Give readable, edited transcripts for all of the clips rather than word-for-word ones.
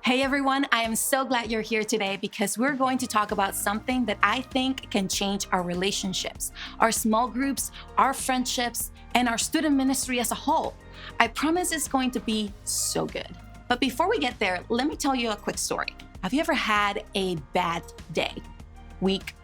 Hey everyone, I am so glad you're here today because we're going to talk about something that I think can change our relationships, our small groups, our friendships, and our student ministry as a whole. I promise it's going to be so good. But before we get there, let me tell you a quick story. Have you ever had a bad day, week,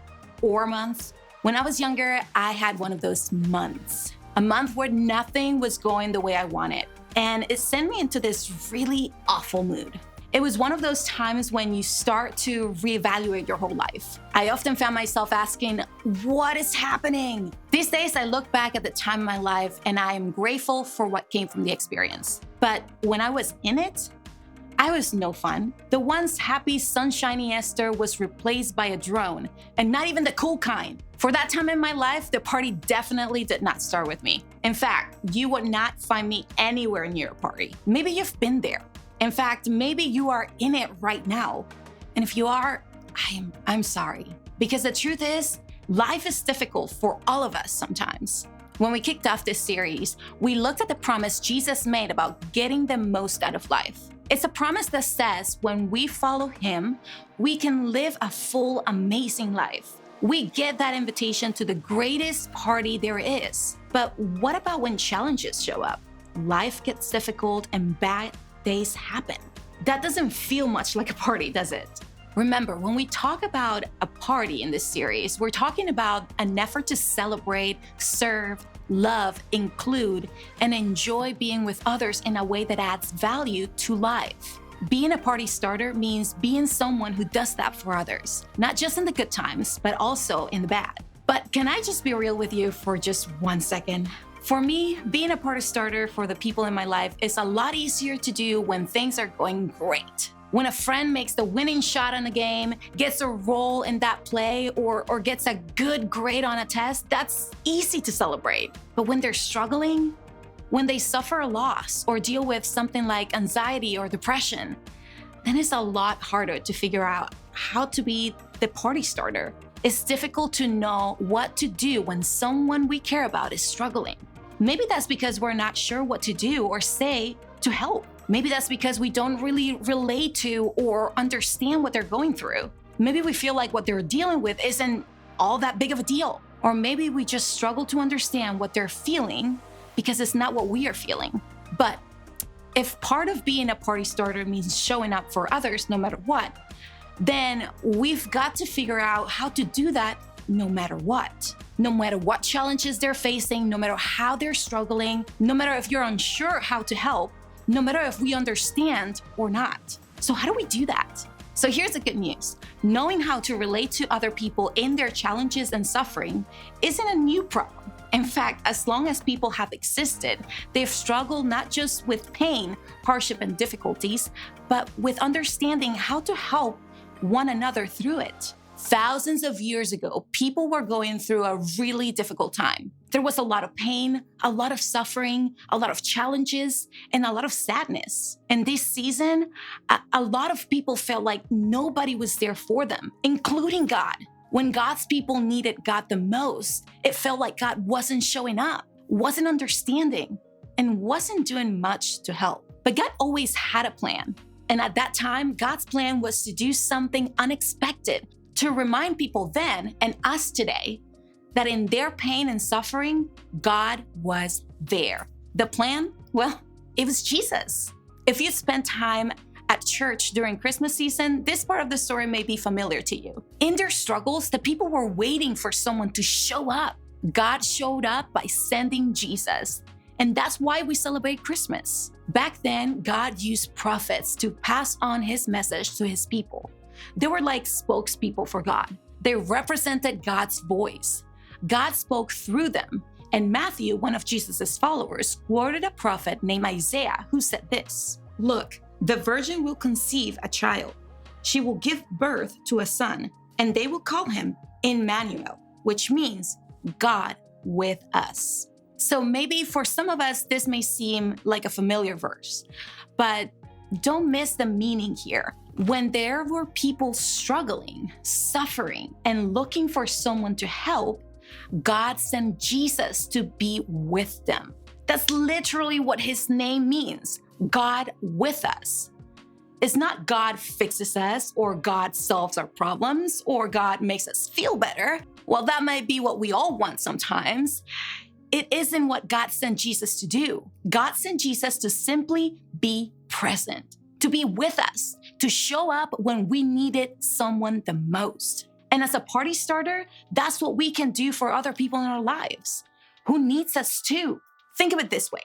or month? When I was younger, I had one of those months, a month where nothing was going the way I wanted. And it sent me into this really awful mood. It was one of those times when you start to reevaluate your whole life. I often found myself asking, what is happening? These days, I look back at the time of my life and I am grateful for what came from the experience. But when I was in it, I was no fun. The once happy, sunshiny Esther was replaced by a drone, and not even the cool kind. For that time in my life, the party definitely did not start with me. In fact, you would not find me anywhere near a party. Maybe you've been there. In fact, maybe you are in it right now. And if you are, I'm sorry. Because the truth is, life is difficult for all of us sometimes. When we kicked off this series, we looked at the promise Jesus made about getting the most out of life. It's a promise that says when we follow him, we can live a full, amazing life. We get that invitation to the greatest party there is. But what about when challenges show up? Life gets difficult and bad days happen. That doesn't feel much like a party, does it? Remember, when we talk about a party in this series, we're talking about an effort to celebrate, serve, love, include, and enjoy being with others in a way that adds value to life. Being a party starter means being someone who does that for others, not just in the good times, but also in the bad. But can I just be real with you for just 1 second? For me, being a party starter for the people in my life is a lot easier to do when things are going great. When a friend makes the winning shot in a game, gets a role in that play, or gets a good grade on a test, that's easy to celebrate. But when they're struggling, when they suffer a loss or deal with something like anxiety or depression, then it's a lot harder to figure out how to be the party starter. It's difficult to know what to do when someone we care about is struggling. Maybe that's because we're not sure what to do or say to help. Maybe that's because we don't really relate to or understand what they're going through. Maybe we feel like what they're dealing with isn't all that big of a deal. Or maybe we just struggle to understand what they're feeling because it's not what we are feeling. But if part of being a party starter means showing up for others no matter what, then we've got to figure out how to do that no matter what. No matter what challenges they're facing, no matter how they're struggling, no matter if you're unsure how to help, no matter if we understand or not. So how do we do that? So here's the good news. Knowing how to relate to other people in their challenges and suffering isn't a new problem. In fact, as long as people have existed, they've struggled not just with pain, hardship, and difficulties, but with understanding how to help one another through it. Thousands of years ago, people were going through a really difficult time. There was a lot of pain, a lot of suffering, a lot of challenges, and a lot of sadness. And this season, a lot of people felt like nobody was there for them, including God. When God's people needed God the most, it felt like God wasn't showing up, wasn't understanding, and wasn't doing much to help. But God always had a plan. And at that time, God's plan was to do something unexpected, to remind people then and us today that in their pain and suffering, God was there. The plan? Well, it was Jesus. If you spent time at church during Christmas season, this part of the story may be familiar to you. In their struggles, the people were waiting for someone to show up. God showed up by sending Jesus. And that's why we celebrate Christmas. Back then, God used prophets to pass on his message to his people. They were like spokespeople for God. They represented God's voice. God spoke through them. And Matthew, one of Jesus' followers, quoted a prophet named Isaiah who said this, "Look, the virgin will conceive a child. She will give birth to a son, and they will call him Emmanuel," which means God with us. So maybe for some of us, this may seem like a familiar verse, but don't miss the meaning here. When there were people struggling, suffering, and looking for someone to help, God sent Jesus to be with them. That's literally what his name means, God with us. It's not God fixes us or God solves our problems or God makes us feel better. Well, that might be what we all want sometimes. It isn't what God sent Jesus to do. God sent Jesus to simply be present, to be with us, to show up when we needed someone the most. And as a party starter, that's what we can do for other people in our lives who needs us too. Think of it this way.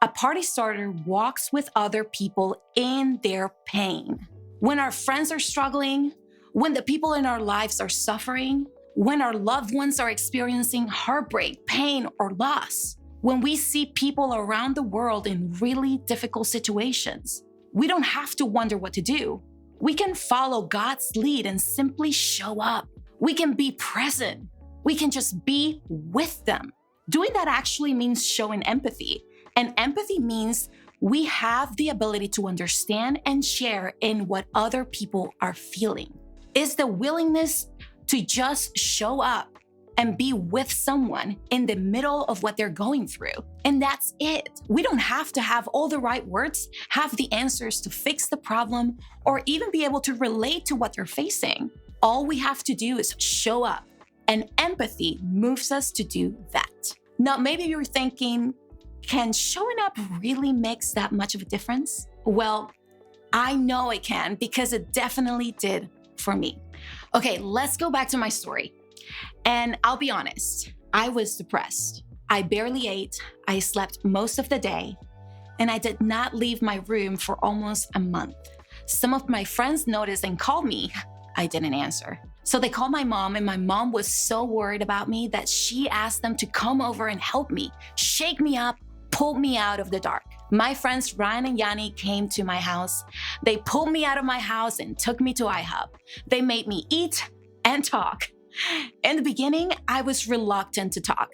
A party starter walks with other people in their pain. When our friends are struggling, when the people in our lives are suffering, when our loved ones are experiencing heartbreak, pain, or loss, when we see people around the world in really difficult situations, we don't have to wonder what to do. We can follow God's lead and simply show up. We can be present. We can just be with them. Doing that actually means showing empathy. And empathy means we have the ability to understand and share in what other people are feeling. It's the willingness to just show up and be with someone in the middle of what they're going through. And that's it. We don't have to have all the right words, have the answers to fix the problem, or even be able to relate to what they're facing. All we have to do is show up, and empathy moves us to do that. Now, maybe you're thinking, can showing up really makes that much of a difference? Well, I know it can because it definitely did for me. Okay, let's go back to my story. And I'll be honest, I was depressed. I barely ate, I slept most of the day, and I did not leave my room for almost a month. Some of my friends noticed and called me. I didn't answer. So they called my mom, and my mom was so worried about me that she asked them to come over and help me, shake me up, pull me out of the dark. My friends Ryan and Yanni came to my house. They pulled me out of my house and took me to IHOP. They made me eat and talk. In the beginning, I was reluctant to talk.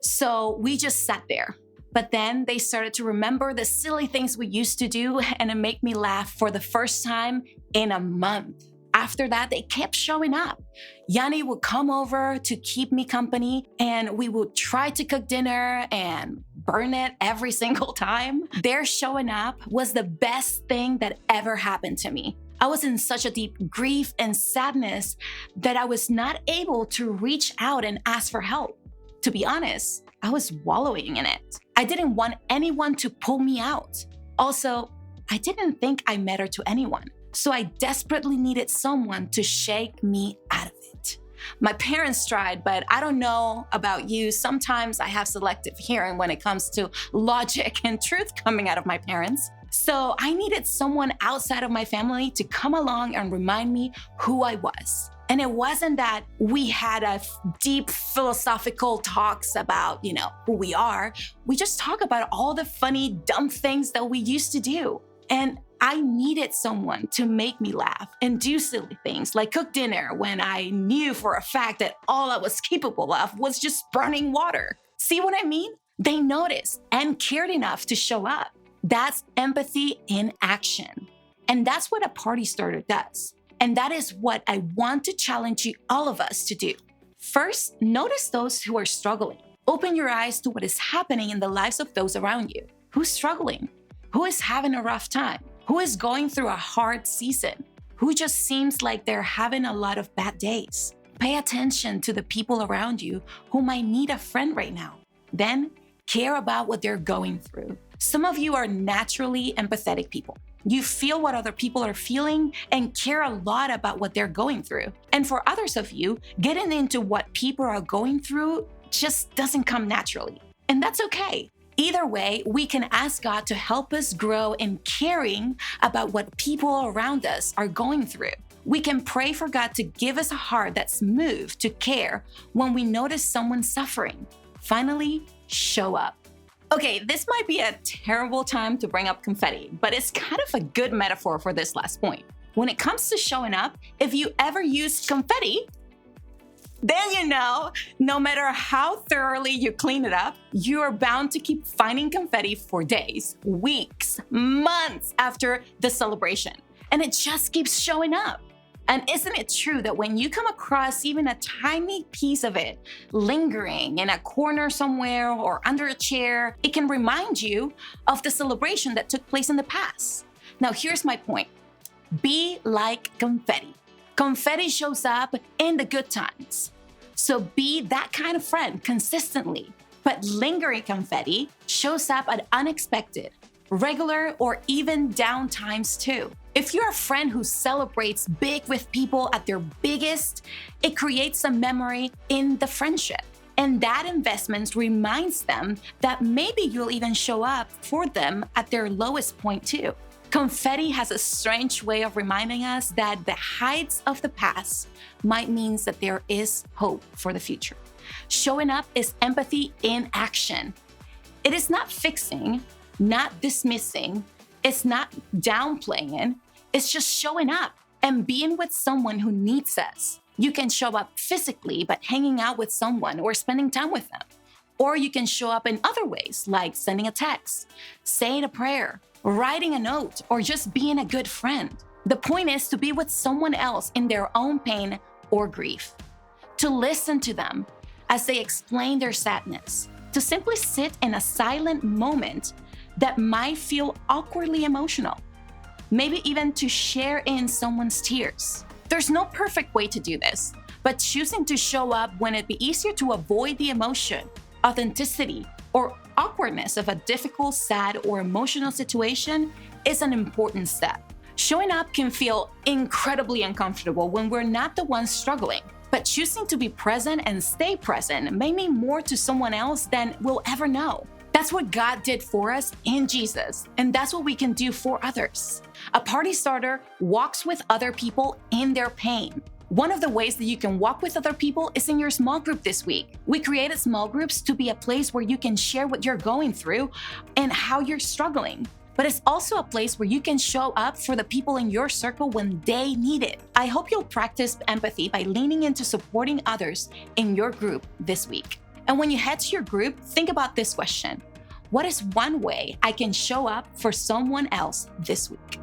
So we just sat there. But then they started to remember the silly things we used to do, and it made me laugh for the first time in a month. After that, they kept showing up. Yanni would come over to keep me company, and we would try to cook dinner and burn it every single time. Their showing up was the best thing that ever happened to me. I was in such a deep grief and sadness that I was not able to reach out and ask for help. To be honest, I was wallowing in it. I didn't want anyone to pull me out. Also, I didn't think I mattered to anyone. So I desperately needed someone to shake me out of it. My parents tried, but I don't know about you. Sometimes I have selective hearing when it comes to logic and truth coming out of my parents. So I needed someone outside of my family to come along and remind me who I was. And it wasn't that we had a deep philosophical talks about, who we are. We just talk about all the funny, dumb things that we used to do. And I needed someone to make me laugh and do silly things like cook dinner when I knew for a fact that all I was capable of was just burning water. See what I mean? They noticed and cared enough to show up. That's empathy in action. And that's what a party starter does. And that is what I want to challenge you, all of us, to do. First, notice those who are struggling. Open your eyes to what is happening in the lives of those around you. Who's struggling? Who is having a rough time? Who is going through a hard season? Who just seems like they're having a lot of bad days? Pay attention to the people around you who might need a friend right now. Then care about what they're going through. Some of you are naturally empathetic people. You feel what other people are feeling and care a lot about what they're going through. And for others of you, getting into what people are going through just doesn't come naturally. And that's okay. Either way, we can ask God to help us grow in caring about what people around us are going through. We can pray for God to give us a heart that's moved to care when we notice someone suffering. Finally, show up. Okay, this might be a terrible time to bring up confetti, but it's kind of a good metaphor for this last point. When it comes to showing up, if you ever use confetti, then no matter how thoroughly you clean it up, you are bound to keep finding confetti for days, weeks, months after the celebration. And it just keeps showing up. And isn't it true that when you come across even a tiny piece of it lingering in a corner somewhere or under a chair, it can remind you of the celebration that took place in the past? Now, here's my point. Be like confetti. Confetti shows up in the good times. So be that kind of friend consistently. But lingering confetti shows up at unexpected, regular, or even down times too. If you're a friend who celebrates big with people at their biggest, it creates a memory in the friendship. And that investment reminds them that maybe you'll even show up for them at their lowest point too. Confetti has a strange way of reminding us that the heights of the past might mean that there is hope for the future. Showing up is empathy in action. It is not fixing, not dismissing, it's not downplaying, it's just showing up and being with someone who needs us. You can show up physically by hanging out with someone or spending time with them. Or you can show up in other ways, like sending a text, saying a prayer, writing a note, or just being a good friend. The point is to be with someone else in their own pain or grief, to listen to them as they explain their sadness, to simply sit in a silent moment that might feel awkwardly emotional, maybe even to share in someone's tears. There's no perfect way to do this, but choosing to show up when it'd be easier to avoid the emotion, authenticity, or awkwardness of a difficult, sad, or emotional situation is an important step. Showing up can feel incredibly uncomfortable when we're not the ones struggling, but choosing to be present and stay present may mean more to someone else than we'll ever know. That's what God did for us in Jesus, and that's what we can do for others. A party starter walks with other people in their pain. One of the ways that you can walk with other people is in your small group this week. We created small groups to be a place where you can share what you're going through and how you're struggling. But it's also a place where you can show up for the people in your circle when they need it. I hope you'll practice empathy by leaning into supporting others in your group this week. And when you head to your group, think about this question. What is one way I can show up for someone else this week?